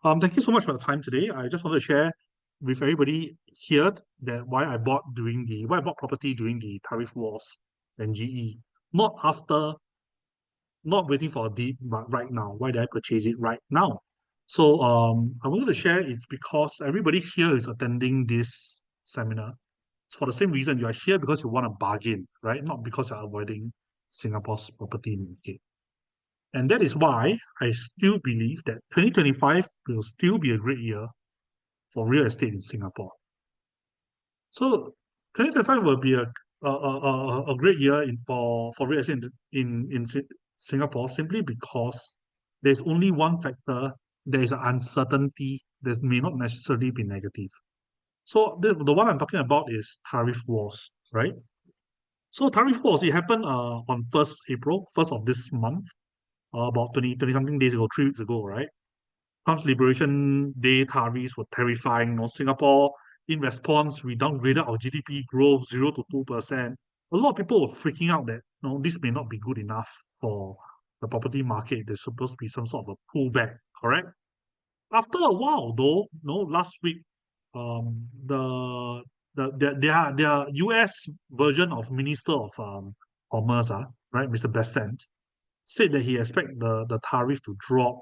Thank you so much for your time today. I just want to share with everybody here that why I bought property during the tariff wars and GE. Not after, not waiting for a deed, but right now. Why did I purchase it right now? So I wanted to share it's because everybody here is attending this seminar. It's for the same reason you are here because you want a bargain, right? Not because you're avoiding Singapore's property market. And that is why I still believe that 2025 will still be a great year for real estate in Singapore. So 2025 will be a great year for real estate in Singapore simply because there's only one factor, there is an uncertainty that may not necessarily be negative. So the one I'm talking about is tariff wars, right? So tariff wars, it happened on 1st April, 1st of this month, about 20 something days ago, 3 weeks ago, right? Trump's Liberation Day tariffs were terrifying. Singapore, in response, we downgraded our GDP growth 0 to 2%. A lot of people were freaking out that this may not be good enough for the property market. There's supposed to be some sort of a pullback, correct? After a while, though, last week, their US version of Minister of Commerce, right, Mr. Bessent, said that he expect the tariff to drop.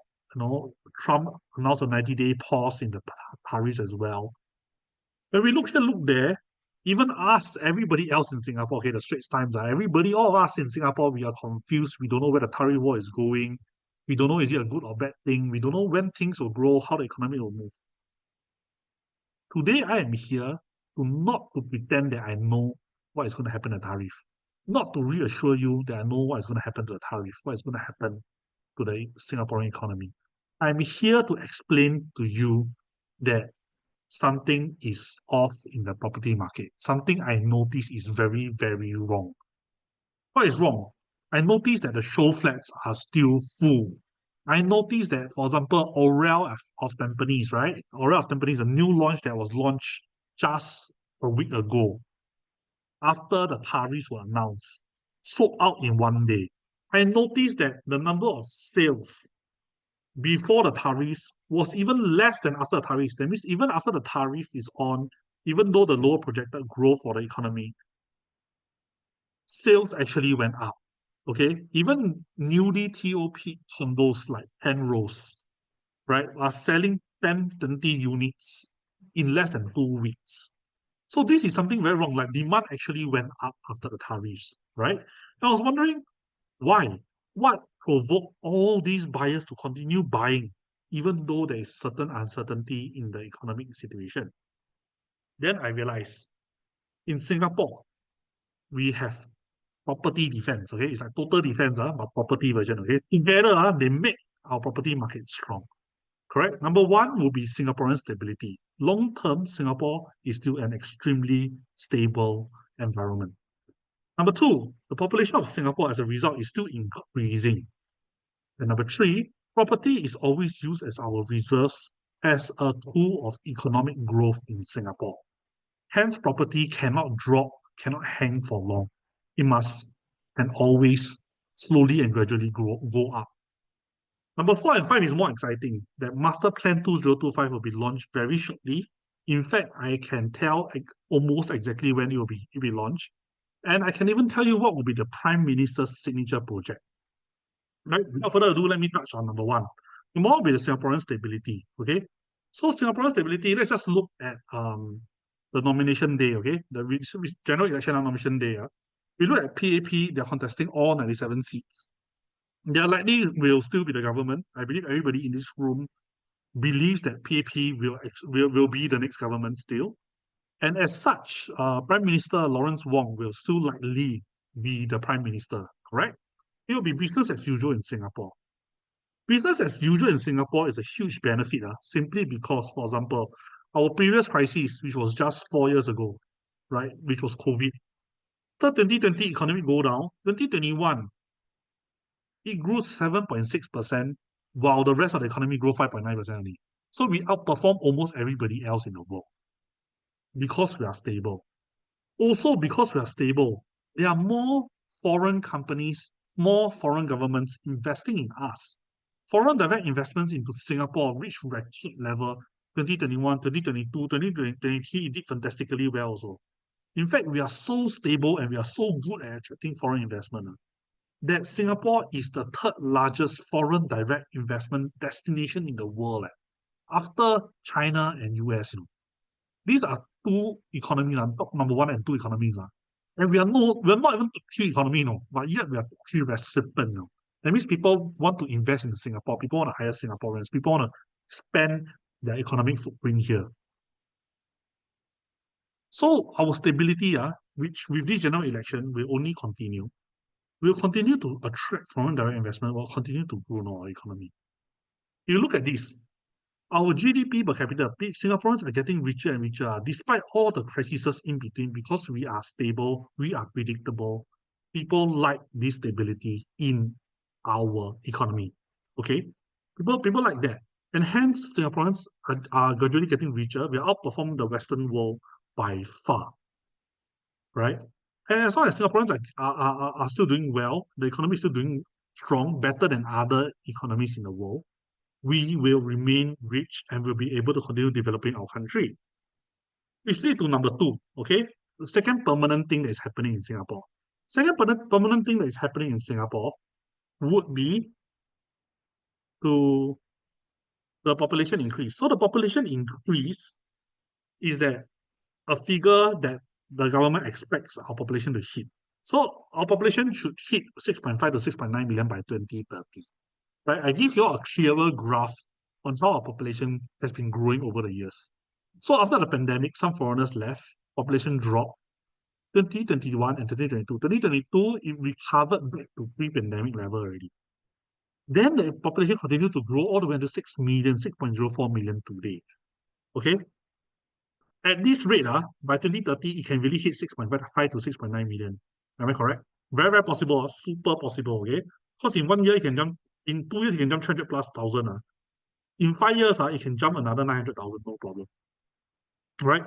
Trump announced a 90-day pause in the tariffs as well. When we look here, look there, even us, everybody else in Singapore, okay, the Straits Times, everybody, all of us in Singapore, we are confused. We don't know where the tariff war is going. We don't know is it a good or bad thing. We don't know when things will grow, how the economy will move. Today, I am here not to pretend that I know what is going to happen to the tariff, not to reassure you that I know what is going to happen to the tariff, what is going to happen to the Singaporean economy. I'm here to explain to you that something is off in the property market. Something I notice is very, very wrong. What is wrong? I noticed that the show flats are still full. I noticed that, for example, Orel of Tampines, right? Orel of Tampines, a new launch that was launched just a week ago, after the tariffs were announced, sold out in one day. I noticed that the number of sales before the tariffs was even less than after the tariffs. That means even after the tariff is on, even though the lower projected growth for the economy, sales actually went up. Okay, even newly TOP condos like Penrose, right, are selling 10, 20 units in less than 2 weeks. So this is something very wrong. Like demand actually went up after the tariffs, right? I was wondering why? What provoked all these buyers to continue buying, even though there is certain uncertainty in the economic situation? Then I realized in Singapore, we have property defense. Okay, it's like total defense, but property version. Okay, together, they make our property market strong. Correct. Number one will be Singaporean stability. Long term, Singapore is still an extremely stable environment. Number two, the population of Singapore as a result is still increasing. And number three, property is always used as our reserves as a tool of economic growth in Singapore. Hence, property cannot drop, cannot hang for long. It must and always slowly and gradually go up. Number 4 and 5 is more exciting. That Master Plan 2025 will be launched very shortly. In fact, I can tell almost exactly when it will be launched. And I can even tell you what will be the Prime Minister's signature project. Right? Without further ado, let me touch on number 1. Number 1 will be the Singaporean stability. Okay. So Singaporean stability, let's just look at the nomination day, okay? The general election nomination day. We look at PAP, they're contesting all 97 seats. They likely will still be the government. I believe everybody in this room believes that PAP will be the next government still. And as such, Prime Minister Lawrence Wong will still likely be the Prime Minister, correct? It will be business as usual in Singapore. Business as usual in Singapore is a huge benefit, simply because, for example, our previous crisis, which was just 4 years ago, right, which was COVID, after 2020 economy go down, 2021, it grew 7.6%, while the rest of the economy grew 5.9% only. So we outperform almost everybody else in the world because we are stable. Also, because we are stable, there are more foreign companies, more foreign governments investing in us. foreign direct investments into Singapore reached record level 2021, 2022, 2023, it did fantastically well also. In fact, we are so stable and we are so good at attracting foreign investment that Singapore is the third largest foreign direct investment destination in the world after China and US. These are two economies, top number one and two economies. And we're not even top three economy, but yet we are top three recipient. That means people want to invest in Singapore, people want to hire Singaporeans, people want to expand their economic footprint here. So our stability, which with this general election will only continue, will continue to attract foreign direct investment, will continue to grow our economy. You look at this, our GDP per capita, Singaporeans are getting richer and richer, despite all the crises in between, because we are stable, we are predictable. People like this stability in our economy. Okay? People like that. And hence, Singaporeans are gradually getting richer. We are outperforming the Western world by far. Right? And as long as Singaporeans are still doing well, the economy is still doing strong, better than other economies in the world, we will remain rich and will be able to continue developing our country. Which leads to number two, okay? The second permanent thing that is happening in Singapore. Second permanent thing that is happening in Singapore would be to the population increase. So the population increase is that a figure that the government expects our population to hit. So our population should hit 6.5 to 6.9 million by 2030. Right? I give you a clearer graph on how our population has been growing over the years. So after the pandemic, some foreigners left, population dropped. 2021 and 2022. 2022, it recovered back to pre-pandemic level already. Then the population continued to grow all the way to 6 million, 6.04 million today. Okay? At this rate, by 2030, it can really hit 6.5 to 6.9 million. Am I correct? Very, very possible, super possible, okay? Because in 1 year, it can jump, in 2 years, it can jump 300 plus thousand. In 5 years, it can jump another 900,000, no problem. Right?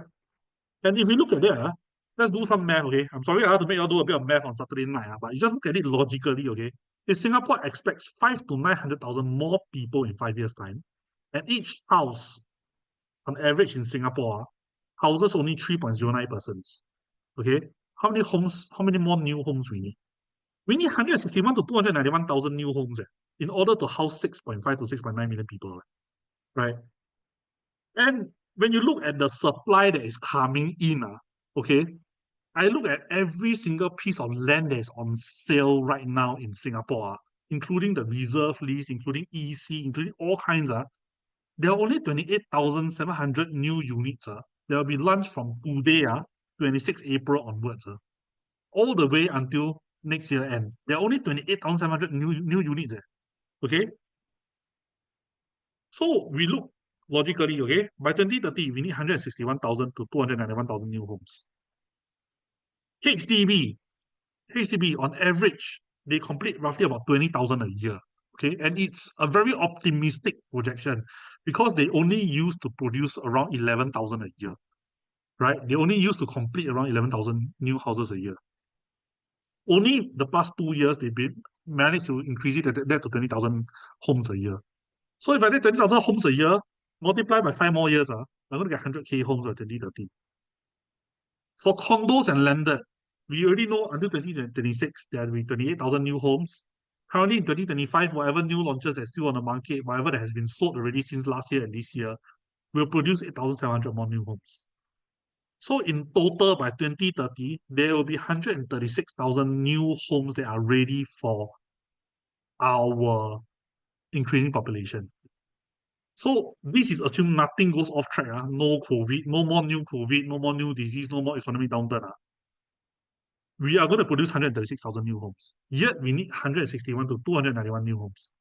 And if you look at that, let's do some math, okay? I'm sorry I have to make you all do a bit of math on Saturday night, but you just look at it logically, okay? If Singapore expects 5 to 900,000 more people in 5 years' time, and each house, on average in Singapore, houses only 3.09 persons, okay? How many homes, how many more new homes we need? We need 161 to 291,000 new homes in order to house 6.5 to 6.9 million people, right? And when you look at the supply that is coming in, okay, I look at every single piece of land that is on sale right now in Singapore, including the reserve list, including EC, including all kinds. There are only 28,700 new units that will be launched from today, 26 April onwards, all the way until next year end. There are only 28,700 new units. Okay? So we look logically, okay? By 2030, we need 161,000 to 291,000 new homes. HDB, on average, they complete roughly about 20,000 a year. Okay, and it's a very optimistic projection because they only used to produce around 11,000 a year, right? They only used to complete around 11,000 new houses a year. Only the past 2 years, they've been managed to increase it that to 20,000 homes a year. So if I take 20,000 homes a year, multiply by 5 more years, I'm going to get 100K homes by 2030. For condos and landed, we already know until 2026, there will be 28,000 new homes. Currently in 2025, whatever new launches that's still on the market, whatever that has been sold already since last year and this year, will produce 8,700 more new homes. So in total, by 2030, there will be 136,000 new homes that are ready for our increasing population. So this is assume nothing goes off track. No COVID, no more new COVID, no more new disease, no more economic downturn. We are going to produce 136,000 new homes. Yet we need 161 to 291 new homes.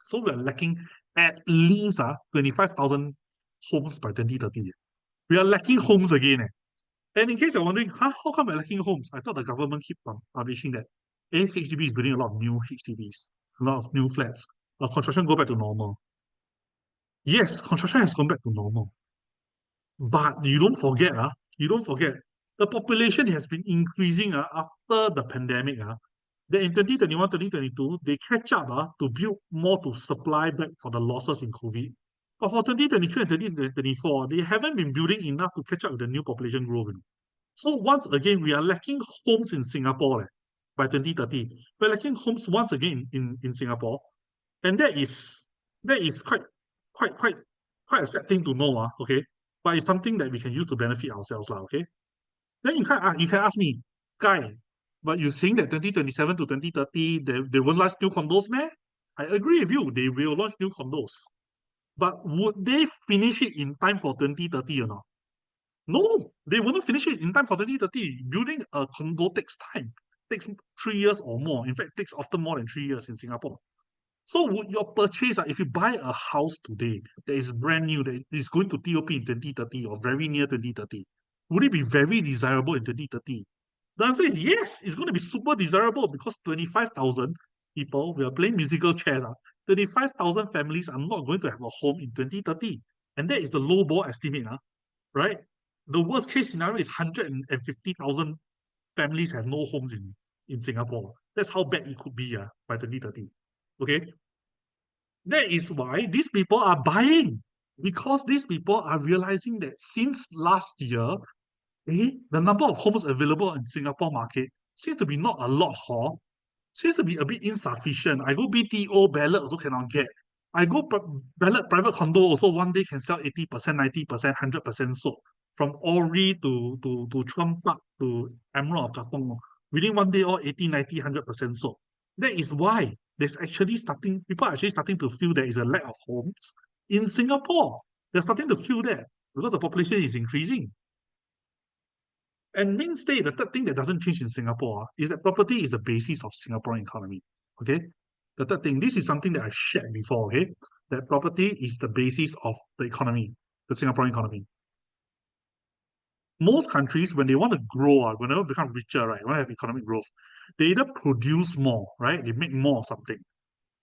So we are lacking at least 25,000 homes by 2030. We are lacking homes again. And in case you're wondering, how come we're lacking homes? I thought the government keep publishing that HDB is building a lot of new HDBs, a lot of new flats. Construction go back to normal. Yes, construction has gone back to normal. But you don't forget, the population has been increasing after the pandemic. Then in 2021, 2022, they catch up to build more to supply back for the losses in COVID. But for 2023 and 2024, they haven't been building enough to catch up with the new population growth. So once again, we are lacking homes in Singapore by 2030. We're lacking homes once again in Singapore. And that is quite a sad thing to know, okay? But it's something that we can use to benefit ourselves, okay? Then you can ask me, Guy, but you're saying that 2027 to 2030, they won't launch new condos, meh? I agree with you, they will launch new condos. But would they finish it in time for 2030 or not? No, they wouldn't finish it in time for 2030. Building a condo takes time. Takes 3 years or more. In fact, takes often more than 3 years in Singapore. So would your purchase, if you buy a house today that is brand new, that is going to TOP in 2030 or very near 2030, would it be very desirable in 2030? The answer is yes, it's going to be super desirable because 25,000 people, we are playing musical chairs, 25,000 families are not going to have a home in 2030. And that is the low ball estimate, right? The worst case scenario is 150,000 families have no homes in Singapore. That's how bad it could be by 2030. Okay? That is why these people are buying. Because these people are realizing that since last year, the number of homes available in Singapore market seems to be not a lot, seems to be a bit insufficient. I go BTO ballot also cannot get. I go ballot private condo also one day can sell 80%, 90%, 100% sold. From Ori to Chuan Park to Emerald of Katong. Within one day, all 80, 90, 100% sold. That is why people are actually starting to feel there is a lack of homes in Singapore. They're starting to feel that because the population is increasing. And mainstay, the third thing that doesn't change in Singapore is that property is the basis of Singaporean economy. Okay? The third thing, this is something that I shared before, okay? That property is the basis of the economy, the Singaporean economy. Most countries, when they want to grow, when they want to become richer, right, want to have economic growth, they either produce more, right? They make more of something,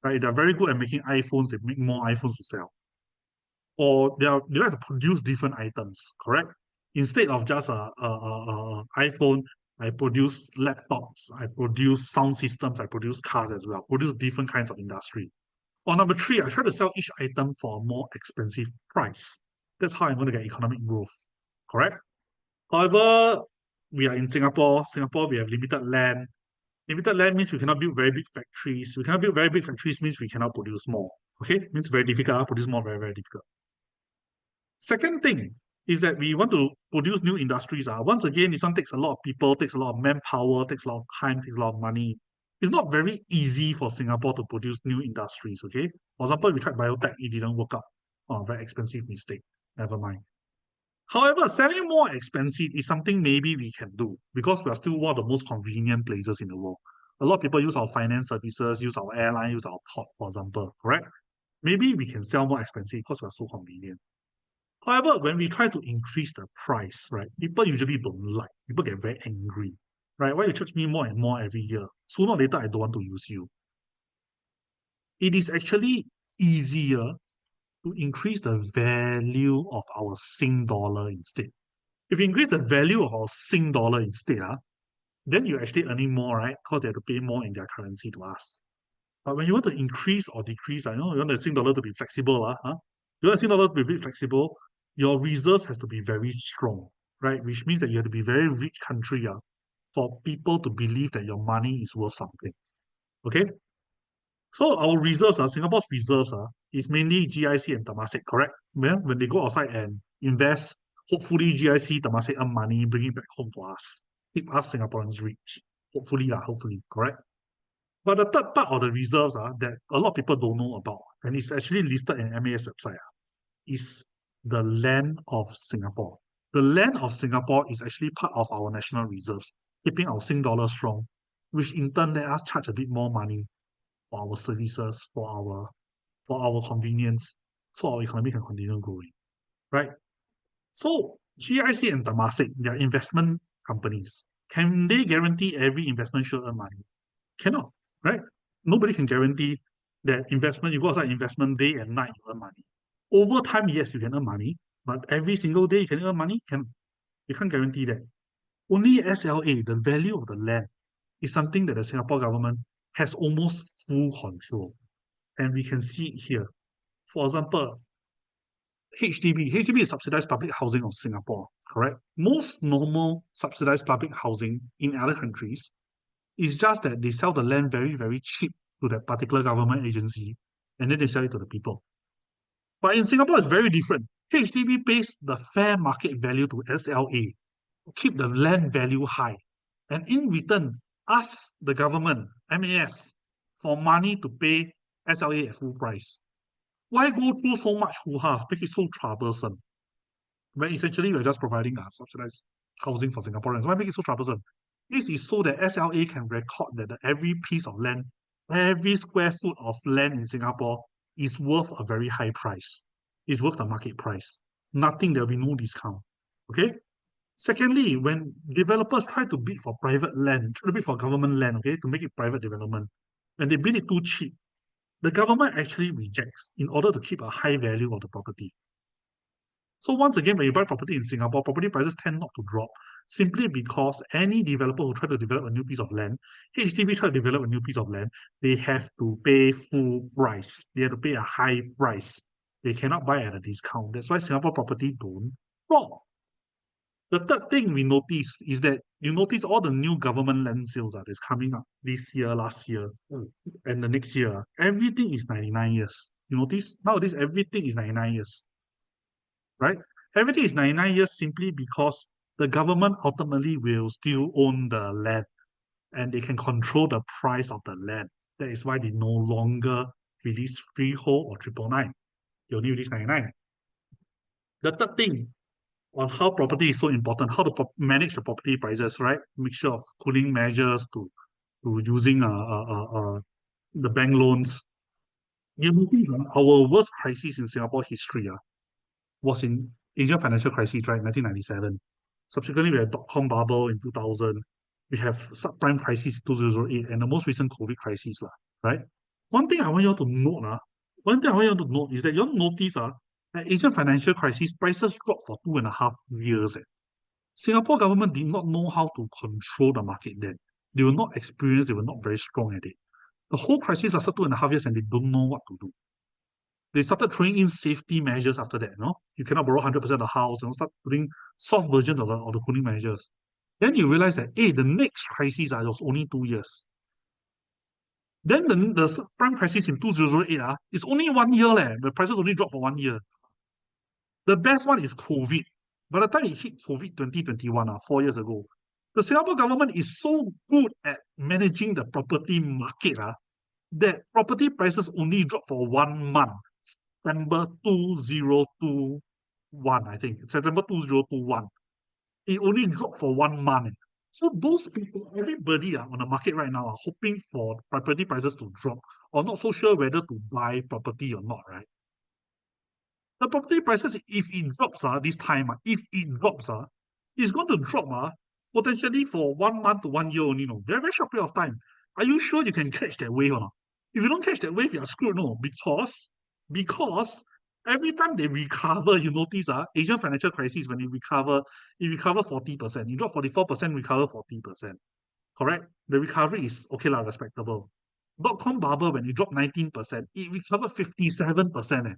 right? They're very good at making iPhones, they make more iPhones to sell. Or they like to produce different items, correct? Instead of just a iPhone, I produce laptops, I produce sound systems, I produce cars as well, produce different kinds of industry. Or number three, I try to sell each item for a more expensive price. That's how I'm going to get economic growth, correct? However, we are in Singapore. Singapore, we have limited land. Limited land means we cannot build very big factories. We cannot build very big factories means we cannot produce more. Okay, means very difficult. Produce more, very, very difficult. Second thing is that we want to produce new industries. Once again, this one takes a lot of people, takes a lot of manpower, takes a lot of time, takes a lot of money. It's not very easy for Singapore to produce new industries, okay? For example, we tried biotech, it didn't work out. Oh, very expensive mistake. Never mind. However, selling more expensive is something maybe we can do because we are still one of the most convenient places in the world. A lot of people use our finance services, use our airline, use our port, for example, correct? Maybe we can sell more expensive because we are so convenient. However, when we try to increase the price, right, people usually don't like. People get very angry, right? Why you charge me more and more every year? Sooner or later, I don't want to use you. It is actually easier to increase the value of our Sing dollar instead. If you increase the value of our Sing dollar instead, then you're actually earning more, right? Because they have to pay more in their currency to us. But when you want to increase or decrease, you want the Sing dollar to be flexible, you want the Sing dollar to be a bit flexible, your reserves has to be very strong, right? Which means that you have to be very rich country for people to believe that your money is worth something. Okay? So our reserves, Singapore's reserves is mainly GIC and Temasek, correct? When they go outside and invest, hopefully GIC, Temasek earn money, bring it back home for us. Keep us Singaporeans rich. Hopefully, correct? But the third part of the reserves that a lot of people don't know about, and it's actually listed in MAS website, is the land of Singapore. The land of Singapore is actually part of our national reserves, keeping our Sing dollar strong, which in turn let us charge a bit more money for our services, for our convenience, so our economy can continue growing. Right? So GIC and Temasek, they are investment companies. Can they guarantee every investment should earn money? Cannot, right? Nobody can guarantee that investment, you go outside investment day and night, you earn money. Over time, yes, you can earn money, but every single day you can earn money, you can't guarantee that. Only SLA, the value of the land, is something that the Singapore government has almost full control. And we can see it here. For example, HDB is subsidized public housing of Singapore, correct? Most normal subsidized public housing in other countries is just that they sell the land very, very cheap to that particular government agency, and then they sell it to the people. But in Singapore, it's very different. HDB pays the fair market value to SLA to keep the land value high. And in return, ask the government, MAS, for money to pay SLA at full price. Why go through so much hoo-ha, make it so troublesome? When essentially we're just providing subsidized housing for Singaporeans. Why make it so troublesome? This is so that SLA can record that every piece of land, every square foot of land in Singapore is worth a very high price. It's worth the market price. Nothing, there'll be no discount. Okay? Secondly, when developers try to bid for private land, try to bid for government land, okay, to make it private development, and they bid it too cheap, the government actually rejects in order to keep a high value of the property. So once again, when you buy property in Singapore, property prices tend not to drop simply because any developer who try to develop a new piece of land, HDB try to develop a new piece of land, they have to pay full price. They have to pay a high price. They cannot buy at a discount. That's why Singapore property don't drop. The third thing we notice is that you notice all the new government land sales that's coming up this year, last year, and the next year. Everything is 99 years. You notice? Nowadays, everything is 99 years. Right? Everything is 99 years simply because the government ultimately will still own the land and they can control the price of the land. That is why they no longer release freehold or 999. They only release 99. The third thing on how property is so important, how to manage the property prices, right? Mixture of cooling measures to using the bank loans. You notice our worst crisis in Singapore history was in Asian financial crisis, right, 1997. Subsequently, we had dot-com bubble in 2000. We have subprime crisis in 2008, and the most recent COVID crisis, right? One thing I want you all to note, is that you all notice that Asian financial crisis prices dropped for 2.5 years. Singapore government did not know how to control the market then. They were not experienced, they were not very strong at it. The whole crisis lasted 2.5 years and they don't know what to do. They started throwing in safety measures after that, You cannot borrow 100% of the house, start putting soft versions of the cooling measures. Then you realize that, hey, the next crisis was only 2 years. Then the prime crisis in 2008 is only 1 year, the prices only dropped for 1 year. The best one is COVID. By the time it hit COVID 2021, 4 years ago, the Singapore government is so good at managing the property market that property prices only dropped for 1 month. September 2021, I think. September 2021. It only dropped for 1 month. So those people, everybody on the market right now are hoping for property prices to drop or not so sure whether to buy property or not, right? The property prices, if it drops this time, it's going to drop potentially for 1 month to 1 year only, very, very short period of time. Are you sure you can catch that wave or not? If you don't catch that wave, you're screwed, because every time they recover, you notice Asian financial crisis, when it recover 40%. You drop 44%, recover 40%. Correct? The recovery is okay, respectable. Dot-com bubble, when it dropped 19%, it recovered 57%.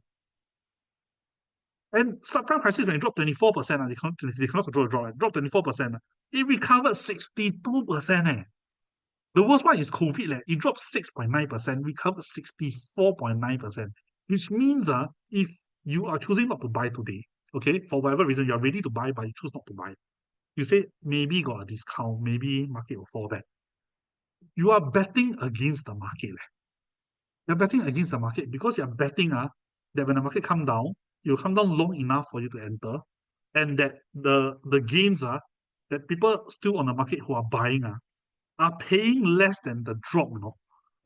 And subprime crisis, when it dropped 24%, they cannot control the drop. It dropped 24%. It recovered 62%. The worst one is COVID. It dropped 6.9%, recovered 64.9%. Which means if you are choosing not to buy today, okay, for whatever reason, you're ready to buy, but you choose not to buy. You say, maybe got a discount, maybe market will fall back. You are betting against the market. You're betting against the market because you're betting that when the market come down, it will come down long enough for you to enter, and that the gains that people still on the market who are buying are paying less than the drop,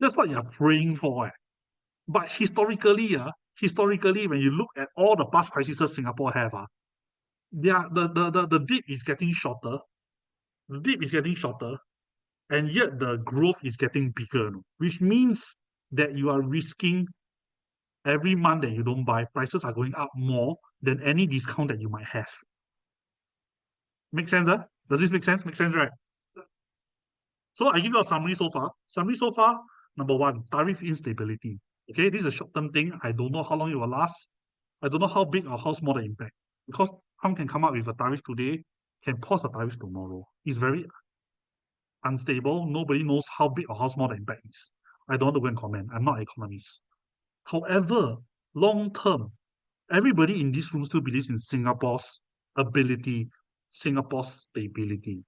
That's what you're praying for. But historically, when you look at all the past crises Singapore have, the dip is getting shorter. The dip is getting shorter, and yet the growth is getting bigger, which means that you are risking every month that you don't buy, prices are going up more than any discount that you might have. Make sense, Does this make sense? Make sense, right? So I give you a summary so far. Summary so far, number one, tariff instability. Okay, this is a short-term thing. I don't know how long it will last. I don't know how big or how small the impact. Because Trump can come up with a tariff today, can pause the tariff tomorrow. It's very unstable. Nobody knows how big or how small the impact is. I don't want to go and comment. I'm not an economist. However, long term, everybody in this room still believes in Singapore's ability, Singapore's stability.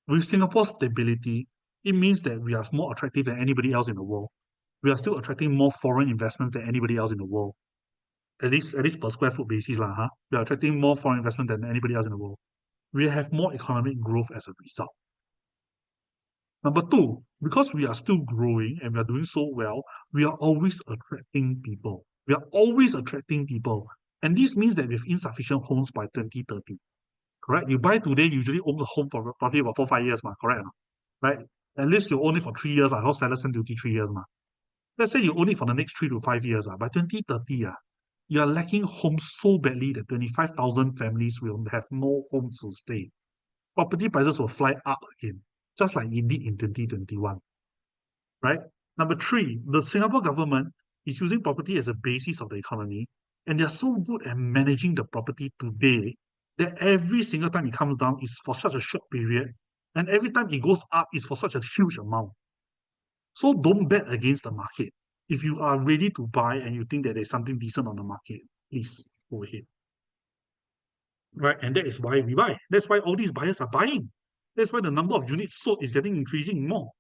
With Singapore's stability, it means that we are more attractive than anybody else in the world. We are still attracting more foreign investments than anybody else in the world. At least per square foot basis, lah, huh? We are attracting more foreign investment than anybody else in the world. We have more economic growth as a result. Number two, because we are still growing and we are doing so well, we are always attracting people. We are always attracting people. And this means that we have insufficient homes by 2030. Correct? You buy today, you usually own the home for probably about 4-5 years, correct? Right? At least you own it for 3 years, house sellers and duty 3 years. Let's say you own it for the next 3 to 5 years. By 2030, you are lacking homes so badly that 25,000 families will have no homes to stay. Property prices will fly up again, just like it did in 2021. Right? Number three, the Singapore government is using property as a basis of the economy, and they're so good at managing the property today that every single time it comes down is for such a short period, and every time it goes up is for such a huge amount. So don't bet against the market. If you are ready to buy and you think that there's something decent on the market, please go ahead. Right? And that is why we buy. That's why all these buyers are buying. That's why the number of units sold is getting increasing more.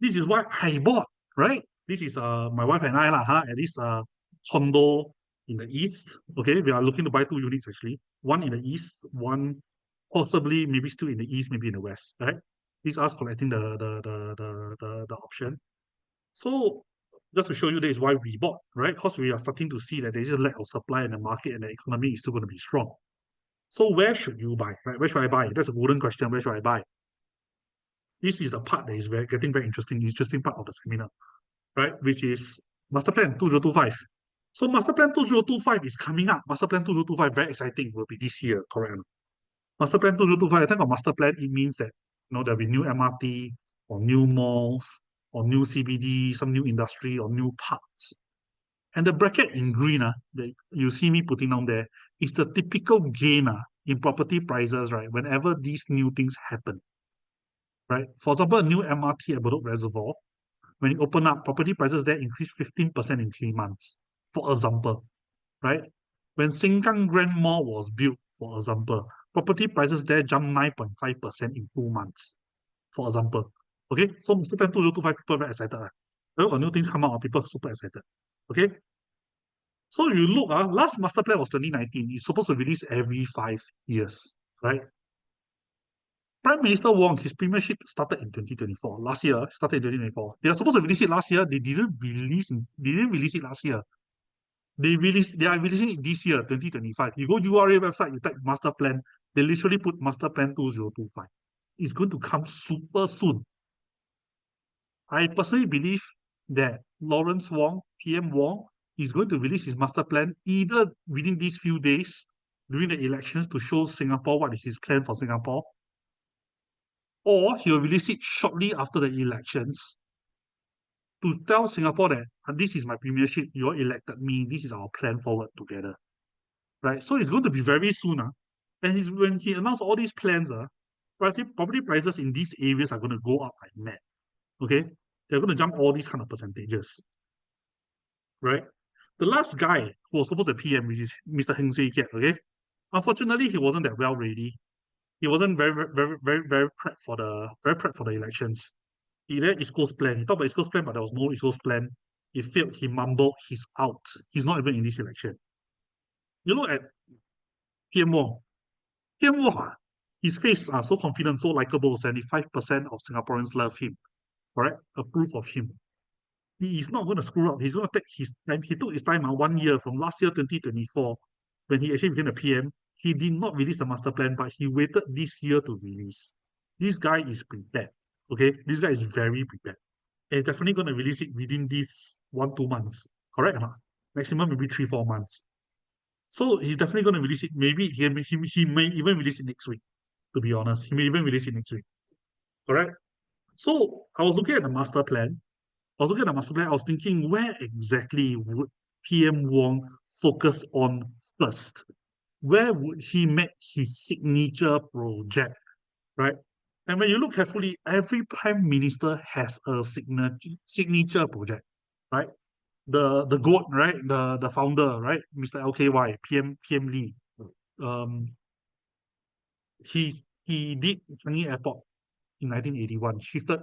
This is why I bought, right? This is my wife and I at this condo in the east. Okay, we are looking to buy 2 units actually. One in the east, one possibly maybe still in the east, maybe in the west, right? This is us collecting the option. So just to show you, that is why we bought, right? Because we are starting to see that there's a lack of supply in the market and the economy is still going to be strong. So where should you buy, right? Where should I buy? That's a golden question. Where should I buy? This is the part that is getting very interesting part of the seminar, right? Which is Master Plan 2025. So Master Plan 2025 is coming up. Master Plan 2025, very exciting, will be this year, correct? Master Plan 2025, I think of Master Plan, it means that there'll be new MRT or new malls or new CBD, some new industry or new parks. And the bracket in green that you see me putting down there is the typical gain in property prices, right? Whenever these new things happen, right? For example, a new MRT at Bedok Reservoir, when it opened up, property prices there increased 15% in 3 months, for example, right? When Sengkang Grand Mall was built, for example, property prices there jumped 9.5% in 2 months, for example. Okay, so Master Plan 2025, people very excited. When got new things come out, people super excited. Okay, so you look, last Master Plan was 2019. It's supposed to release every 5 years, right? Prime Minister Wong, his premiership started in 2024. Last year, started in 2024. They are supposed to release it last year. They didn't release it last year. They are releasing it this year, 2025. You go URA website, you type master plan, they literally put master plan 2025. It's going to come super soon. I personally believe that Lawrence Wong, PM Wong, is going to release his master plan either within these few days during the elections to show Singapore what is his plan for Singapore, or he'll release it shortly after the elections to tell Singapore that this is my premiership, you all elected me, this is our plan forward together. Right? So it's going to be very soon. And when he announced all these plans, property prices in these areas are going to go up like mad. Okay? They're going to jump all these kind of percentages. Right? The last guy who was supposed to PM, which is Mr. Heng Swee Keat, okay? Unfortunately, he wasn't that well ready. He wasn't very prepped for the elections. He had East Coast plan. He talked about East Coast plan, but there was no East Coast plan. He failed. He mumbled. He's out. He's not even in this election. You look at PM Wong. PM Wong, his face are so confident, so likable. 75% of Singaporeans love him. Correct? Approve of him. He is not going to screw up. He's going to take his time. He took his time 1 year from last year, 2024, when he actually became a PM. He did not release the master plan, but he waited this year to release. This guy is prepared. Okay? This guy is very prepared. And he's definitely going to release it within these 1-2 months. Correct or not? Maximum maybe 3-4 months. So he's definitely going to release it. Maybe he may even release it next week, to be honest. He may even release it next week. Correct? So I was looking at the master plan. I was thinking, where exactly would PM Wong focus on first? Where would he make his signature project, right? And when you look carefully, every prime minister has a signature project, right? The goat, right? The founder, right? Mr. LKY, PM Lee. Um, he did Changi Airport in 1981, shifted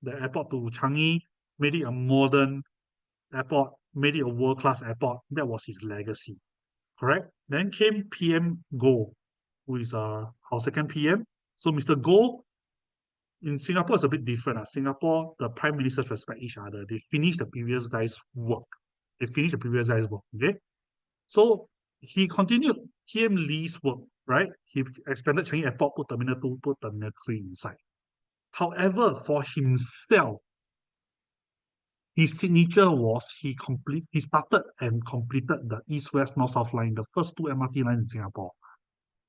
the airport to Changi, made it a modern airport, made it a world-class airport. That was his legacy, correct? Then came PM Goh, who is our second PM. So Mr. Goh in Singapore is a bit different. Singapore, the prime ministers respect each other. They finish the previous guy's work. Okay? So he continued PM Lee's work, right? He expanded Changi Airport, put Terminal 2, put Terminal 3 inside. However, for himself, his signature was he started and completed the East-West North-South line, the first two MRT lines in Singapore.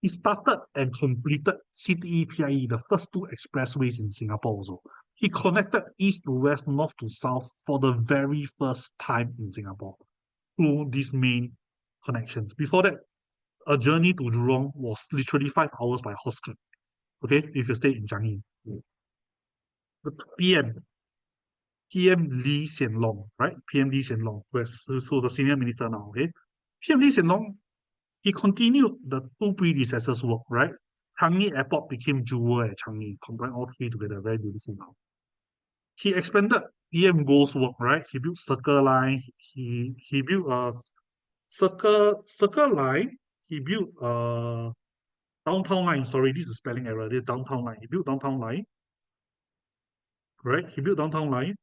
He started and completed CTE PIE, the first two expressways in Singapore also. He connected east to west, north to south for the very first time in Singapore through these main connections. Before that, a journey to Jurong was literally 5 hours by horse cart. Okay, if you stay in Changi. The PM Lee Hsien Loong, right? PM Lee Hsien Loong, so the senior minister now, okay? PM Lee Hsien Loong, he continued the two predecessors' work, right? Changi Airport became Jewel at Changi, combine all three together, very beautiful now. He expanded PM Go's work, right? He built Circle Line, he built a Circle Line, he built Downtown Line, sorry, this is spelling error, this is Downtown Line. He built Downtown Line, right? He built Downtown Line,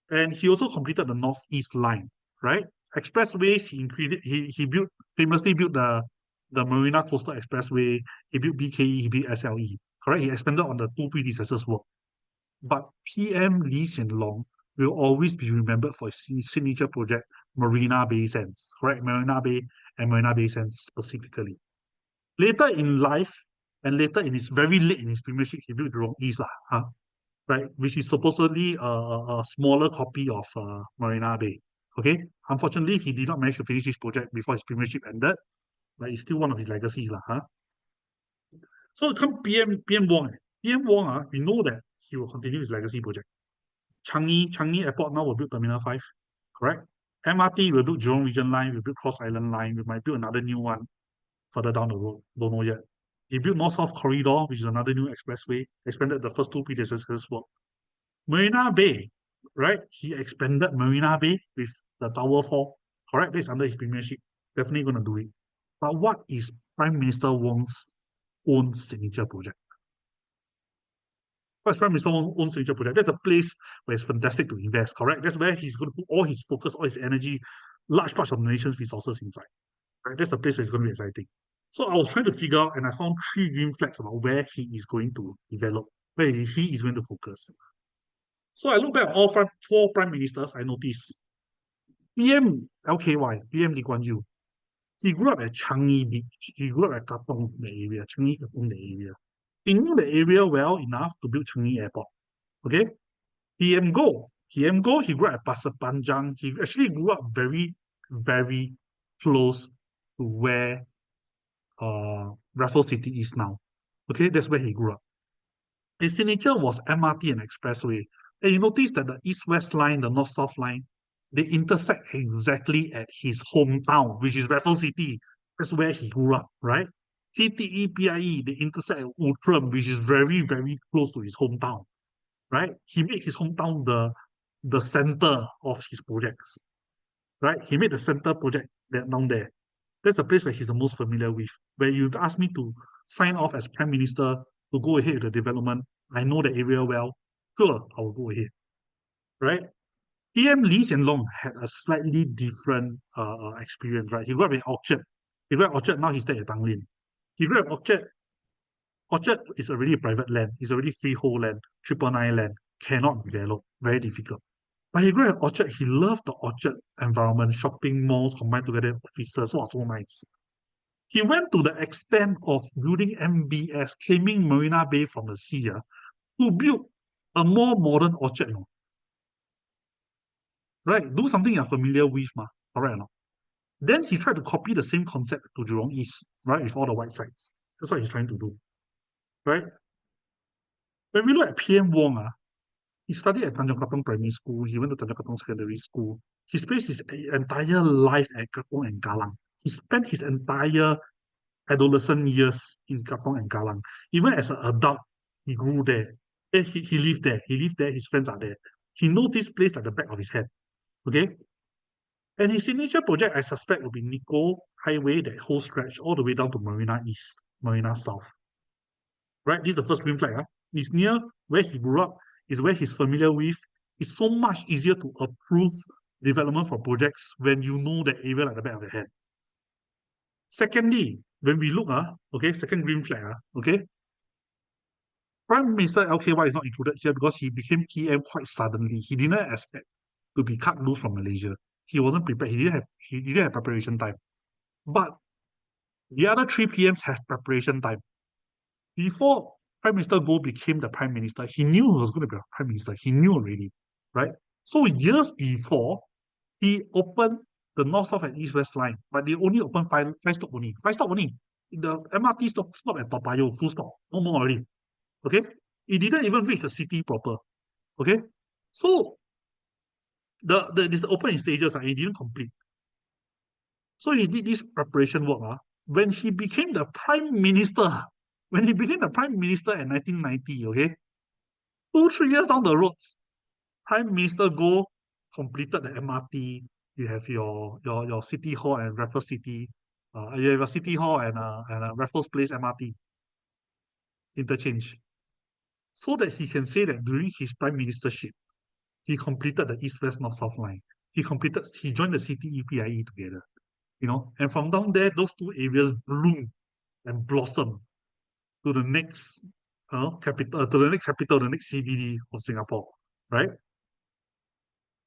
and he also completed the Northeast Line, right? Expressways, he built famously built the Marina Coastal Expressway, he built BKE, he built SLE, correct? He expanded on the two predecessors' work. But PM Lee Hsien Loong will always be remembered for his signature project, Marina Bay Sands, correct? Marina Bay and Marina Bay Sands specifically. Later in life, and later in his very late in his premiership, he built Jurong East, right? Which is supposedly a smaller copy of Marina Bay. Okay, unfortunately, he did not manage to finish this project before his premiership ended, but it's still one of his legacies, huh? So come PM Wong. PM Wong, we know that he will continue his legacy project. Changi Airport now will build Terminal 5, correct? MRT will build Jurong Region Line, will build Cross Island Line, we might build another new one further down the road, don't know yet. He built North-South Corridor, which is another new expressway, expanded the first two predecessors' work. Marina Bay, right? He expanded Marina Bay with the Tower 4, correct? That's under his premiership. Definitely going to do it. But what is Prime Minister Wong's own signature project? What's Prime Minister Wong's own signature project? That's a place where it's fantastic to invest, correct? That's where he's going to put all his focus, all his energy, large parts of the nation's resources inside. Right? That's the place where it's going to be exciting. So I was trying to figure out, and I found three green flags about where he is going to develop, where he is going to focus. So I look back at all four prime ministers, I noticed PM LKY, PM Lee Kuan Yew, he grew up at Changi Beach. He grew up at Katong, the area, Changi Katong, the area. He knew the area well enough to build Changi Airport. Okay? PM Go, he grew up at Pasir Panjang. He actually grew up very, very close to where Raffles City is now. Okay, that's where he grew up. His signature was MRT and expressway. And you notice that the east-west line, the north-south line, they intersect exactly at his hometown, which is Raffles City. That's where he grew up, right? CTE, PIE, they intersect at Outram, which is very, very close to his hometown, right? He made his hometown the center of his projects, right? He made the center project that down there. That's the place where he's the most familiar with. Where you ask me to sign off as prime minister to go ahead with the development, I know the area well. Sure, I will go ahead, right? PM Lee Hsien Loong had a slightly different experience, right? He grew up in Orchard. He grew up in Orchard, now he's staying at Tanglin. He grew up in Orchard. Orchard is already private land. It's already freehold land, 999 land, cannot develop, very difficult. But he grew up in Orchard. He loved the Orchard environment, shopping malls combined together, offices, so nice. He went to the extent of building MBS, claiming Marina Bay from the sea, to build a more modern Orchard, no? Right? Do something you're familiar with, ma. Correct or not? Then he tried to copy the same concept to Jurong East, right? With all the white sites. That's what he's trying to do, right? When we look at PM Wong, he studied at Tanjong Katong Primary School. He went to Tanjong Katong Secondary School. He spent his entire life at Katong and Galang. He spent his entire adolescent years in Katong and Galang. Even as an adult, he grew there. He lived there. He lived there. His friends are there. He knows this place like the back of his head. Okay? And his signature project, I suspect, will be Nico Highway, that whole stretch, all the way down to Marina East, Marina South. Right? This is the first green flag. It's near where he grew up, is where he's familiar with. It's so much easier to approve development for projects when you know the area like the back of your head. Secondly, when we look, okay, second green flag, okay, Prime Minister LKY is not included here because he became PM quite suddenly. He didn't expect to be cut loose from Malaysia. He wasn't prepared. He didn't have preparation time. But the other three PMs have preparation time. Before Prime Minister Goh became the Prime Minister, he knew he was going to be a Prime Minister. He knew already, right? So years before, he opened the North South and East West line, but they only opened five stop only. Five stop only. The MRT stop at Toa Payoh, full stop. No more already. Okay? It didn't even reach the city proper. Okay? So this open in stages, and it didn't complete. So he did this preparation work. When he became the Prime Minister, when he became the Prime Minister in 1990, okay, 2, 3 years down the road, Prime Minister Goh completed the MRT. You have your City Hall and Raffles City. You have a City Hall and a Raffles Place MRT interchange. So that he can say that during his prime ministership, he completed the East West North South line. He joined the CTEPIE together. And from down there, those two areas bloom and blossom to the next capital, the next CBD of Singapore, right?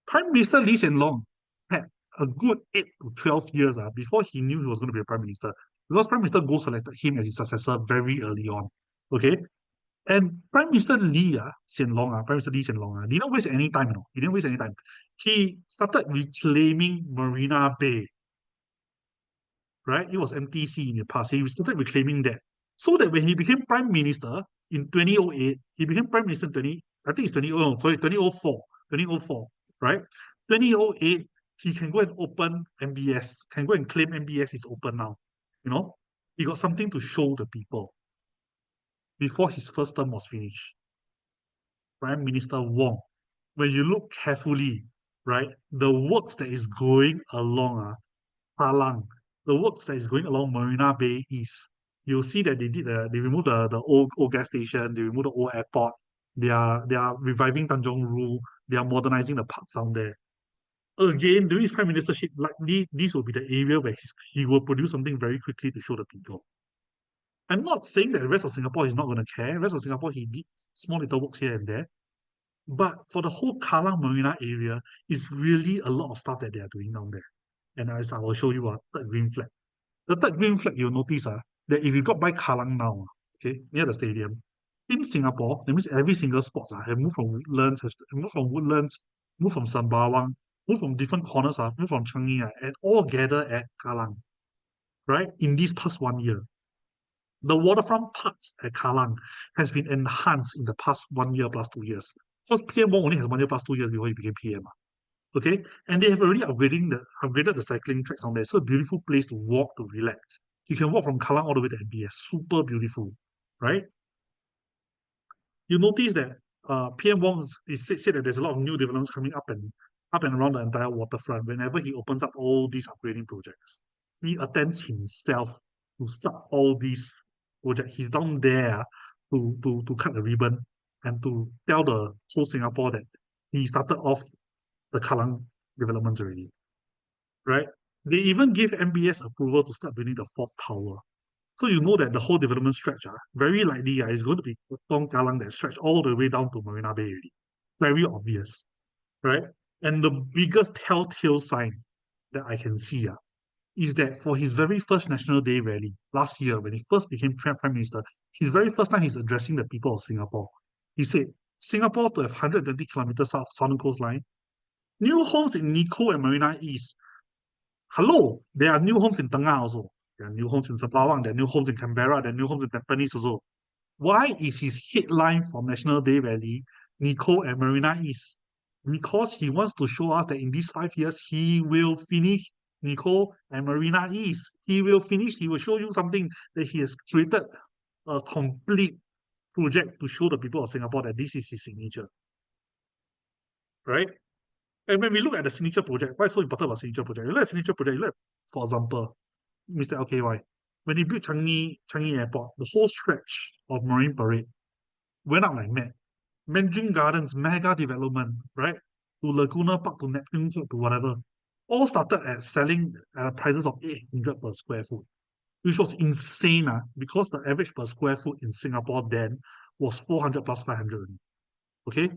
Prime Minister Lee Hsien Loong had a good 8 to 12 years before he knew he was going to be a prime minister, because Prime Minister Goh selected him as his successor very early on. Okay, and Prime Minister Hsien Loong, Prime Minister Lee Hsien Loong, didn't waste any time. He didn't waste any time. He started reclaiming Marina Bay. Right, it was MTC in the past. He started reclaiming that, so that when he became prime minister in 2008, he became prime minister in 20. I think it's 2004, 2004, right? 2008, he can go and open MBS, can go and claim MBS is open now. He got something to show the people before his first term was finished. Prime Minister Wong, when you look carefully, right, the works that is going along, Palang, the works that is going along Marina Bay East, you'll see that they removed the old gas station, they removed the old airport, they are reviving Tanjong Ru, they are modernizing the parks down there. Again, during his prime ministership, likely this will be the area where he will produce something very quickly to show the people. I'm not saying that the rest of Singapore is not going to care. The rest of Singapore, he did small little works here and there. But for the whole Kallang Marina area, it's really a lot of stuff that they are doing down there. And as I will show you a third green flag. The third green flag, you'll notice that if you drop by Kallang now, okay, near the stadium, in Singapore, that means every single sports have moved from Woodlands, moved from Sembawang, moved from different corners, moved from Changi, and all gather at Kallang, right? In this past 1 year. The waterfront parks at Kallang has been enhanced in the past 1 year plus 2 years. Because PM Wong only has 1 year plus 2 years before he became PM. Okay, and they have already upgraded the cycling tracks on there. So a beautiful place to walk, to relax. You can walk from Kallang all the way to MBS. Super beautiful, right? You notice that PM Wong said that there's a lot of new developments coming up and around the entire waterfront. Whenever he opens up all these upgrading projects, he attends himself to start all these projects. He's down there to cut the ribbon and to tell the whole Singapore that he started off the Kallang developments already, right? They even gave MBS approval to start building the fourth tower. So you know that the whole development stretch, very likely is going to be Potong Kallang that stretch all the way down to Marina Bay already. Very obvious, right? And the biggest telltale sign that I can see is that for his very first National Day rally last year, when he first became Prime Minister, his very first time he's addressing the people of Singapore, he said, Singapore to have 120 kilometers south southern coastline. New homes in Nico and Marina East. Hello, there are new homes in Tengah also. There are new homes in Sembawang. There are new homes in Canberra. There are new homes in Tampines also. Why is his headline from National Day Rally Nico and Marina East? Because he wants to show us that in these 5 years, he will finish Nico and Marina East. He will finish, he will show you something that he has created a complete project to show the people of Singapore that this is his signature. Right? And when we look at the signature project, why is so important about signature project? You look at signature project, you look at, for example, Mr. LKY. When he built Changi Airport, the whole stretch of Marine Parade went up like mad. Mandarin Gardens, mega development, right? To Laguna Park, to Neptune Park, to whatever. All started at selling at prices of 800 per square foot, which was insane because the average per square foot in Singapore then was 400 plus 500. Okay?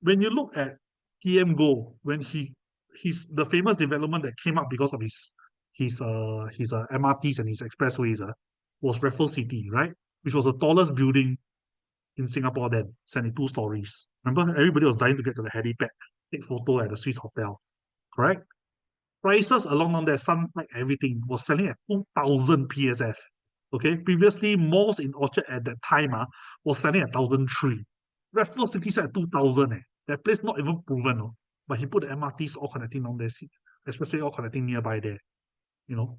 When you look at PM Go, when he's the famous development that came up because of his MRTs and his expressways was Raffles City, right? Which was the tallest building in Singapore then, 72 stories. Remember, everybody was dying to get to the helipad, take photo at the Swiss Hotel, correct? Prices along there, Sunlight, everything was selling at 2,000 PSF. Okay, previously malls in Orchard at that time was selling at 1,003. Raffles City said at 2,000. That place not even proven, but he put the MRTs all connecting down there, especially all connecting nearby there. You know,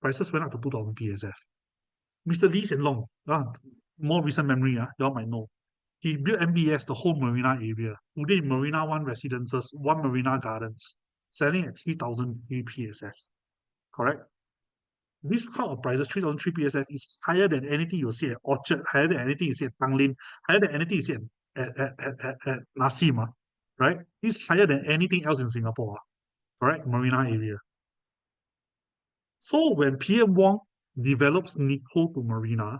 prices went up to 2,000 PSF. Mr. Lee Hsien Loong, more recent memory, y'all might know. He built MBS, the whole marina area. Today, Marina One Residences, One Marina Gardens, selling at 3,000 PSF. Correct? This kind of prices, 3,003 PSF, is higher than anything you see at Orchard, higher than anything you see at Tanglin, higher than anything you see at Nasim, right? It's higher than anything else in Singapore, correct? Marina area. So when PM Wong develops Nico to Marina,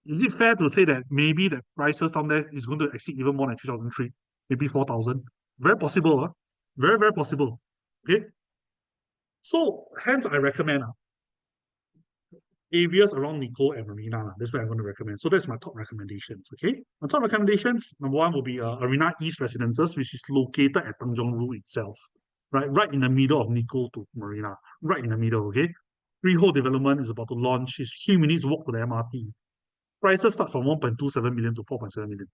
is it fair to say that maybe the prices down there is going to exceed even more than 3,003, maybe 4,000? Very possible, very, very possible. Okay. So hence I recommend areas around Nico and Marina. That's what I'm going to recommend. So that's my top recommendations. Okay. My top recommendations, number one will be Arena East Residences, which is located at Tanjong Rhu itself. Right in the middle of Nico to Marina. Right in the middle, okay? Freehold development is about to launch. It's 3 minutes walk to the MRT. Prices start from 1.27 million to 4.7 million,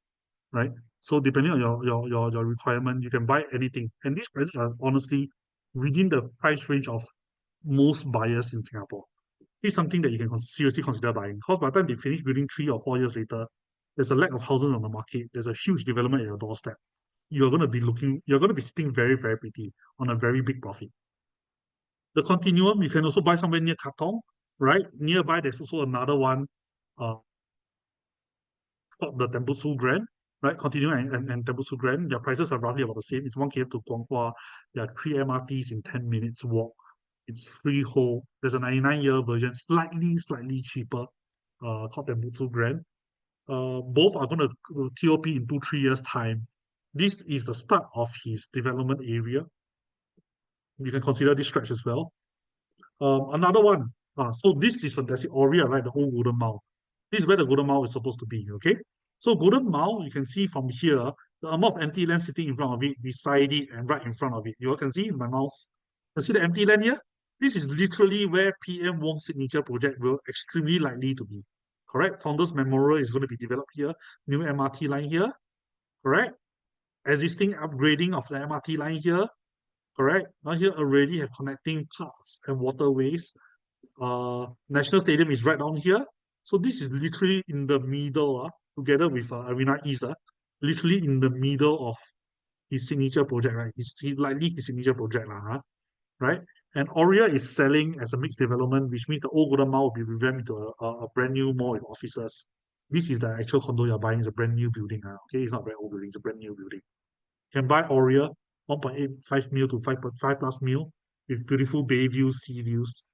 right? So depending on your requirement, you can buy anything. And these prices are honestly within the price range of most buyers in Singapore. It's something that you can seriously consider buying. Because by the time they finish building 3 or 4 years later, there's a lack of houses on the market. There's a huge development at your doorstep. You're going to be sitting very, very pretty on a very big profit. The continuum, you can also buy somewhere near Katong, right? Nearby, there's also another one uh, called the Tembusu Grand, right? Continuum and Tembusu Grand, their prices are roughly about the same. It's 1 km to Guanghua. There are 3 MRTs in 10 minutes walk. It's freehold. There's a 99-year version, slightly cheaper, called Tembusu Grand. Both are going to TOP in 2-3 years' time. This is the start of his development area. You can consider this stretch as well. Another one. So this is fantastic. Aurea, right? The old Golden Mile. This is where the Golden Mile is supposed to be, okay? So Golden Mile, you can see from here, the amount of empty land sitting in front of it, beside it, and right in front of it. You all can see in my mouse. You see the empty land here? This is literally where PM Wong's signature project will extremely likely to be. Correct? Founders Memorial is going to be developed here. New MRT line here. Correct? Existing upgrading of the MRT line here. Correct? Now here already have connecting parks and waterways. National Stadium is right down here. So this is literally in the middle, together with Arena East, literally in the middle of his signature project, right? It's likely his signature project, right? And Aurea is selling as a mixed development, which means the old Golden Mile will be revamped into a brand new mall with offices. This is the actual condo you're buying. It's a brand new building. Okay, it's not a very old building. It's a brand new building. You can buy Aurea 1.85 mil to 5.5 plus mil with beautiful bay views, sea views.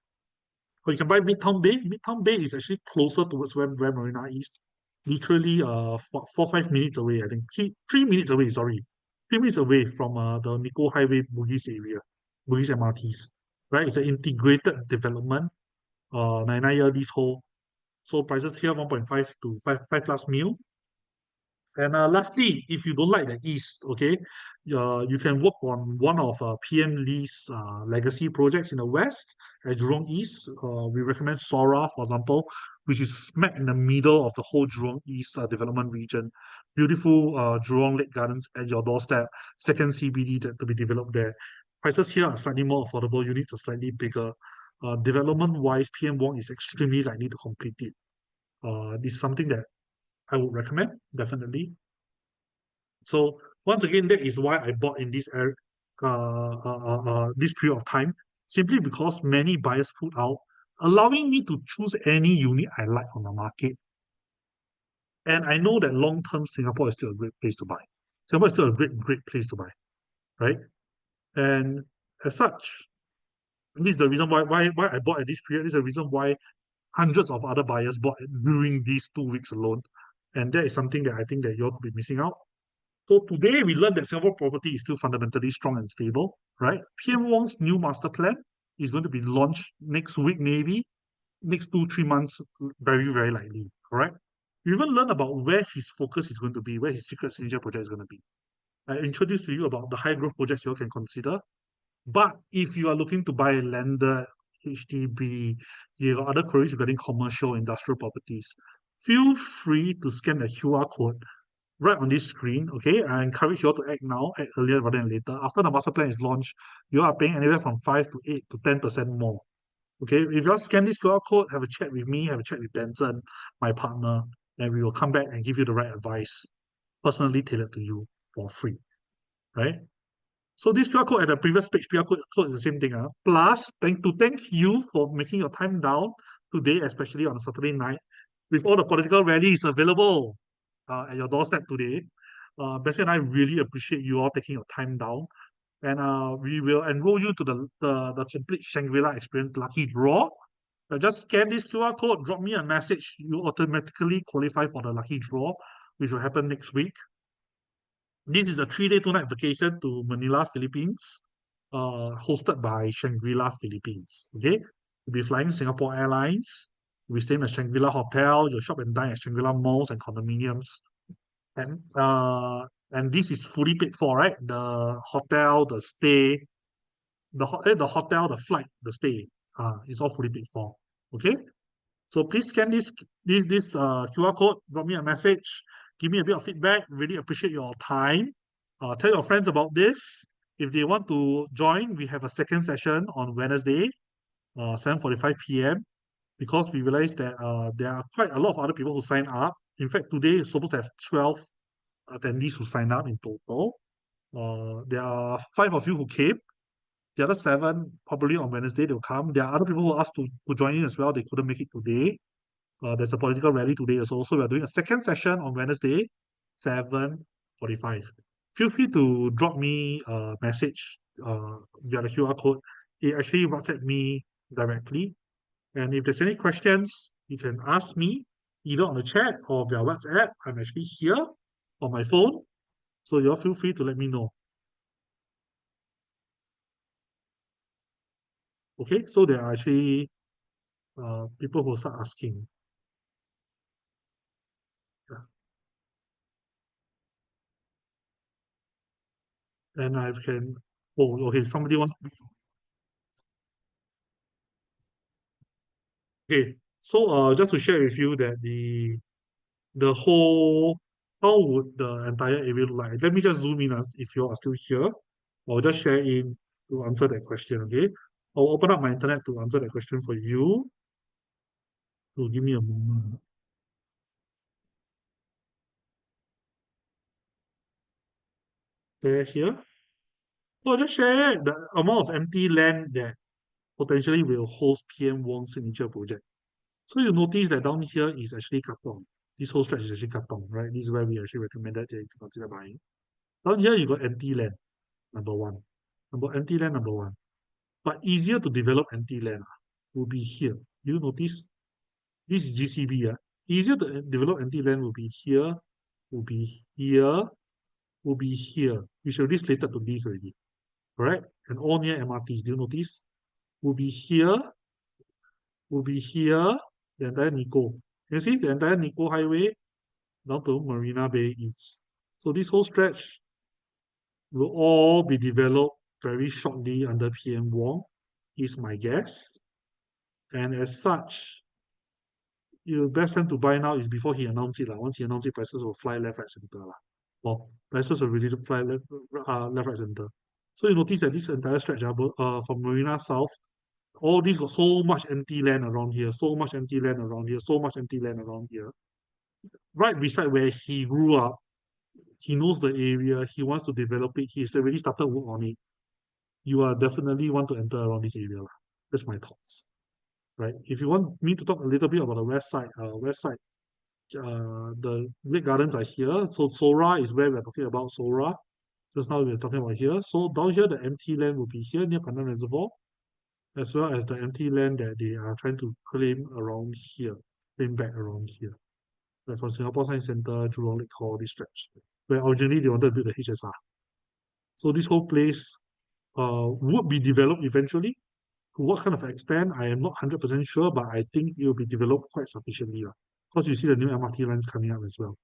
Or you can buy Midtown Bay. Midtown Bay is actually closer towards where Marina is. Literally 4-5 minutes away, I think. 3 minutes away, sorry. 3 minutes away from the Nico Highway Bugis area, Bugis MRTs. Right? It's an integrated development. 99-year leasehold. So prices here 1.5 to 5 plus mil. And lastly, if you don't like the East, okay, you can work on one of PM Lee's legacy projects in the West at Jurong East. We recommend Sora, for example, which is smack in the middle of the whole Jurong East development region. Beautiful Jurong Lake Gardens at your doorstep, second CBD to be developed there. Prices here are slightly more affordable, units are slightly bigger. Development-wise, PM Wong is extremely likely to complete it. This is something that I would recommend, definitely. So once again, that is why I bought in this period of time, simply because many buyers put out, allowing me to choose any unit I like on the market. And I know that long term Singapore is still a great place to buy. Singapore is still a great place to buy, right? And as such, this is the reason why I bought at this period. This is the reason why hundreds of other buyers bought during these 2 weeks alone. And that is something that I think that you all could be missing out. So today we learned that Singapore property is still fundamentally strong and stable, right? PM Wong's new master plan is going to be launched next week, maybe next 2-3 months, very likely, correct? We even learned about where his focus is going to be, where his secret signature project is going to be. I introduced to you about the high growth projects you all can consider. But if you are looking to buy landed HDB, you got other queries regarding commercial industrial properties, feel free to scan the QR code right on this screen. Okay, I encourage you all to act now, act earlier rather than later. After the master plan is launched, you are paying anywhere from 5 to 8 to 10% more. Okay, if you all scan this QR code, have a chat with me, have a chat with Benson, my partner, and we will come back and give you the right advice, personally tailored to you for free. Right? So this QR code at the previous page, QR code is the same thing. Plus, thank you for making your time down today, especially on a Saturday night, with all the political rallies available at your doorstep today. Bessie and I really appreciate you all taking your time down. And we will enroll you to the complete Shangri-La experience lucky draw. Just scan this QR code, drop me a message. You automatically qualify for the lucky draw, which will happen next week. This is a 3-day, 2-night vacation to Manila, Philippines, hosted by Shangri-La Philippines. Okay, you'll be flying Singapore Airlines. You'll be staying at Shangri-La Hotel. You'll shop and dine at Shangri-La malls and condominiums. And this is fully paid for, right? The hotel, the stay, the hotel, the flight, the stay. It's all fully paid for. Okay. So please scan this QR code, drop me a message, give me a bit of feedback. Really appreciate your time. Tell your friends about this. If they want to join, we have a second session on Wednesday, 7:45 p.m. Because we realized that there are quite a lot of other people who sign up. In fact, today is supposed to have 12 attendees who sign up in total. There are 5 of you who came. The other 7, probably on Wednesday, they'll come. There are other people who asked to join in as well. They couldn't make it today. There's a political rally today as well. So we are doing a second session on Wednesday, 7:45. Feel free to drop me a message via the QR code. It actually WhatsApp me directly. And if there's any questions, you can ask me either on the chat or via WhatsApp. I'm actually here on my phone. So you all feel free to let me know. Okay, so there are actually people who start asking. Yeah. And I can, oh, okay, somebody wants, okay. So just to share with you that the whole, how would the entire area look like? Let me just zoom in if you are still here. I'll just share in to answer that question, okay? I'll open up my internet to answer that question for you. So give me a moment. Share here. So I'll just share the amount of empty land that potentially will host PM Wong's signature project. So you notice that down here is actually Katong. This whole stretch is actually Katong, right? This is where we actually recommended that you consider buying. Down here you got empty land, number one. Number one. But easier to develop empty land will be here. You notice this is GCB. Easier to develop empty land will be here, will be here, will be here. We should already slated to these already. Correct? And all near MRTs. Do you notice? Will be here, will be here, the entire Nico. You see the entire Nico highway down to Marina Bay East. So this whole stretch will all be developed very shortly under PM Wong, is my guess. And as such, your best time to buy now is before he announces it. Once he announces it, prices will fly left, right, center. Well, prices will really fly left, right, center. So you notice that this entire stretch from Marina South, all this got so much empty land around here, so much empty land around here, so much empty land around here. Right beside where he grew up, he knows the area, he wants to develop it, he's already started work on it. You are definitely want to enter around this area. That's my thoughts. Right. If you want me to talk a little bit about the west side, the Lake Gardens are here. So Sora is where we're talking about Sora. Just now we're talking about here. So down here, the empty land will be here near Pandan Reservoir, as well as the empty land that they are trying to claim around here, claim back around here. Like from Singapore Science Centre, Jurong Lake Hall, this stretch, where originally they wanted to build the HSR. So this whole place would be developed eventually. To what kind of extent, I am not 100% sure, but I think it will be developed quite sufficiently. Because you see the new MRT lines coming up as well.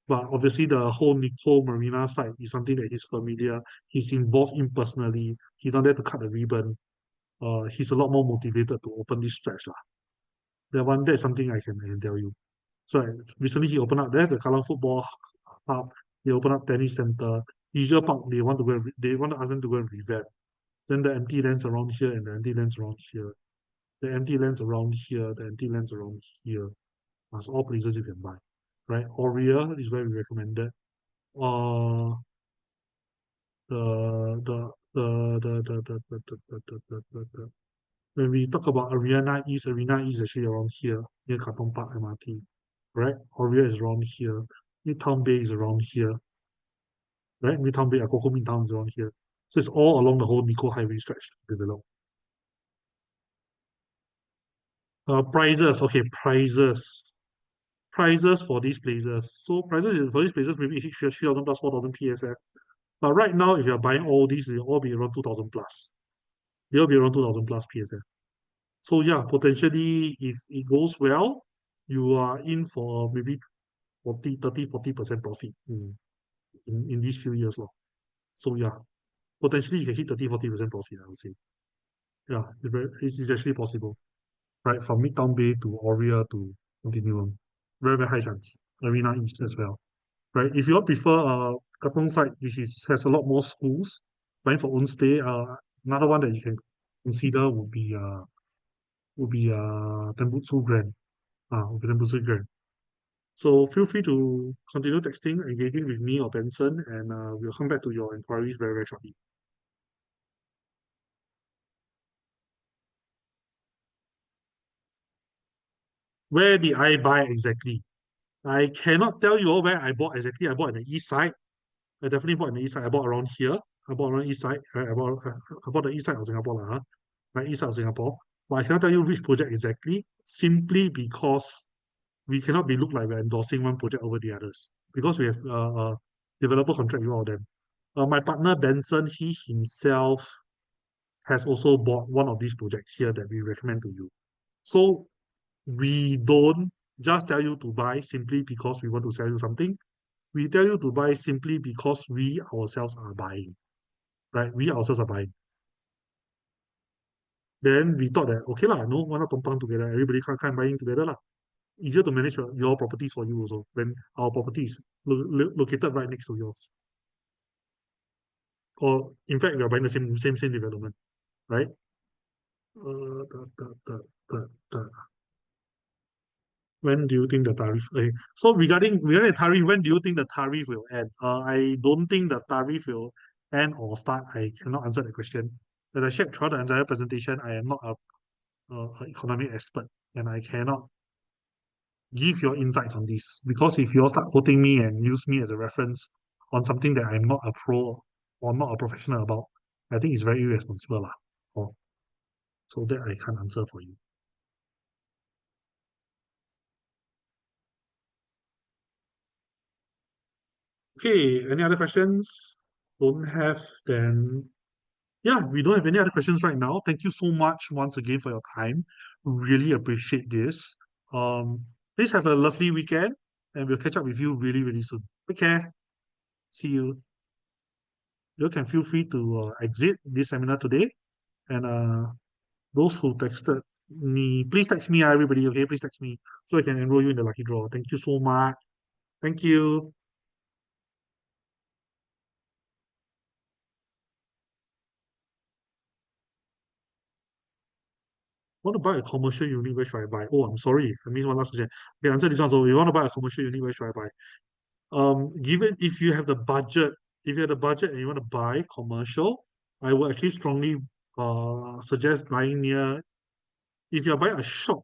But obviously, the whole Nicole Marina site is something that he's familiar. He's involved in personally. He's not there to cut the ribbon. He's a lot more motivated to open this stretch. That's something I can tell you. So recently he opened up there's the Kallang football hub. He opened up tennis center. Leisure park. They want to ask them to go and revamp. Then the empty lands around here and the empty lands around here. The empty lands around here, the empty lands around here. That's all places you can buy. Right? Aurea is where we recommended. Uh the when we talk about Arena East is actually around here, near Katong Park MRT. Right? Aurea is around here. Midtown Bay is around here. Right? Midtown Bay, Akoko Midtown is around here. So it's all along the whole Nico Highway stretch developed. Prices, okay, prices for these places. So prices for these places maybe hit 3,000 plus 4,000 PSF. But right now, if you're buying all these, they'll all be around 2,000 plus. They'll be around 2,000 plus PSF. So yeah, potentially, if it goes well, you are in for maybe 40% profit in these few years. So yeah, potentially you can hit 40% profit, I would say. Yeah, it's actually possible. Right, from Midtown Bay to Aurea to Continuum. Very, very high chance. Arena East as well. Right, if you all prefer Katong side, which has a lot more schools, buying for own stay, another one that you can consider would be Temputsu Grand. Would be Temputsu Grand. So feel free to continue texting, engaging with me or Benson, and we'll come back to your inquiries very, very shortly. Where did I buy exactly? I cannot tell you all where I bought exactly. I bought on the east side. I definitely bought on the east side. I bought around here. I bought around east side. Right? I bought the east side of Singapore, right? East side of Singapore. But I cannot tell you which project exactly, simply because we cannot be looked like we're endorsing one project over the others. Because we have developer contract with all of them. My partner Benson, he himself has also bought one of these projects here that we recommend to you. So we don't just tell you to buy simply because we want to sell you something. We tell you to buy simply because we ourselves are buying, right? We ourselves are buying. Then we thought that okay lah, no, why not tumpang together? Everybody can buying together lah. Easier to manage your properties for you also. When our property is located right next to yours, or in fact, we are buying the same development, right? Uh, da, da, da, da. When do you think the tariff? Okay. So regarding the tariff, when do you think the tariff will end? I don't think the tariff will end or start. I cannot answer the question. As I shared throughout the entire presentation, I am not a economic expert, and I cannot give your insights on this because if you all start quoting me and use me as a reference on something that I'm not a pro or not a professional about, I think it's very irresponsible lah. Oh, so that I can't answer for you. Okay, any other questions? Don't have, then yeah, we don't have any other questions right now. Thank you so much once again for your time. Really appreciate this. Please have a lovely weekend. and we'll catch up with you really, really soon. Take care. See you. You can feel free to exit this seminar today. And those who texted me, please text me, everybody, okay? Please text me so I can enroll you in the lucky draw. Thank you so much. Thank you. Want to buy a commercial unit, where should I buy? Oh, I'm sorry. I missed one last question. Okay, answer this one. So you want to buy a commercial unit, where should I buy? Given if you have the budget, if you have the budget and you want to buy commercial, I would actually strongly suggest buying near. If you're buying a shop,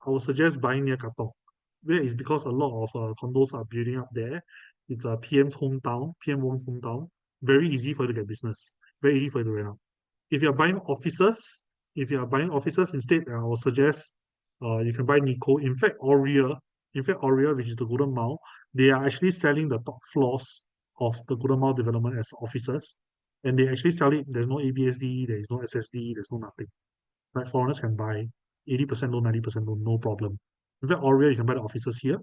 I would suggest buying near Katong. Where is because a lot of condos are building up there. It's a PM's hometown, PM Wong's hometown. Very easy for you to get business. Very easy for you to rent out. If you're buying offices, if you are buying offices instead, I will suggest you can buy Nico. In fact, Aurea, which is the Golden Mile, they are actually selling the top floors of the Golden Mile development as offices. And they actually sell it. There's no ABSD, there is no SSD, there's no nothing. Right? Foreigners can buy 80% loan, 90% loan, no problem. In fact, Aurea, you can buy the offices here.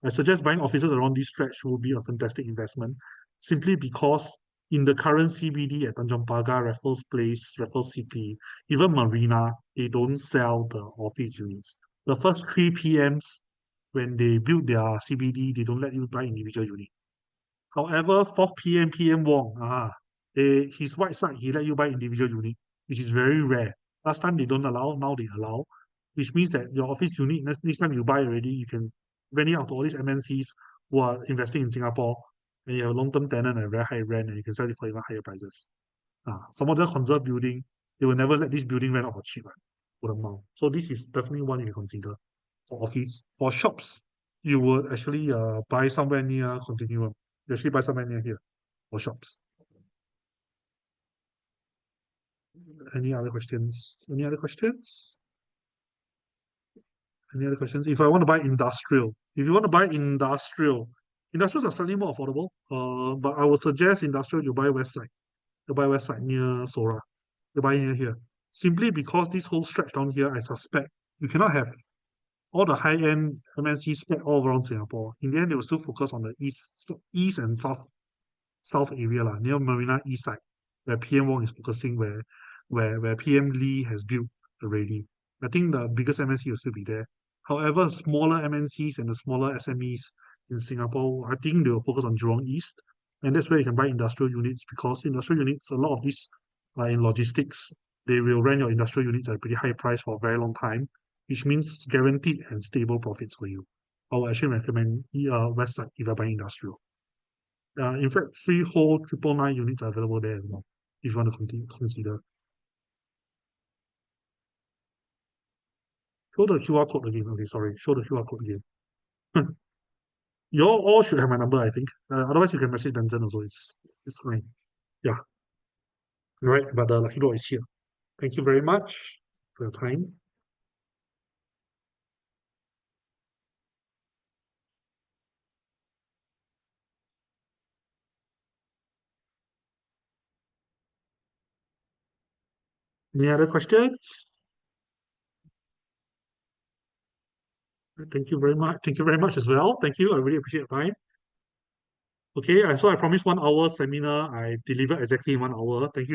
I suggest buying offices around this stretch will be a fantastic investment simply because in the current CBD at Tanjong Pagar, Raffles Place, Raffles City, even Marina, they don't sell the office units. The first 3 PMs, when they build their CBD, they don't let you buy individual unit. However, 4th PM, PM Wong, his white side, he let you buy individual unit, which is very rare. Last time they don't allow, now they allow, which means that your office unit, next time you buy already, you can rent it out to all these MNCs who are investing in Singapore, and you have a long-term tenant and a very high rent, and you can sell it for even higher prices. Some of them conserve building, they will never let this building rent out for cheap, right, for the amount. So this is definitely one you can consider for office. For shops, you would actually buy somewhere near Continuum. You actually buy somewhere near here for shops. Any other questions? Any other questions? Any other questions? If I want to buy industrial, if you want to buy industrial, industrials are slightly more affordable. But I would suggest industrial you buy west side. You buy west side near Sora. You buy near here. Simply because this whole stretch down here, I suspect you cannot have all the high-end MNCs spread all around Singapore. In the end, they will still focus on the east and south area lah, near Marina East side, where PM Wong is focusing, where PM Lee has built already. I think the biggest MNC will still be there. However, smaller MNCs and the smaller SMEs in Singapore, I think they will focus on Jurong East, and that's where you can buy industrial units because industrial units, a lot of these are in logistics. They will rent your industrial units at a pretty high price for a very long time, which means guaranteed and stable profits for you. I would actually recommend West Side if you're buying industrial. In fact, freehold 999 units are available there as well, if you want to consider. Show the QR code again. Okay, sorry. Show the QR code again. You all should have my number, I think. Otherwise, you can message Benson also. It's fine. Yeah, right. But the lucky draw is here. Thank you very much for your time. Any other questions? Thank you very much. Thank you very much as well. Thank you. I really appreciate your time. Okay, so I promised 1 hour seminar. I delivered exactly in 1 hour. Thank you.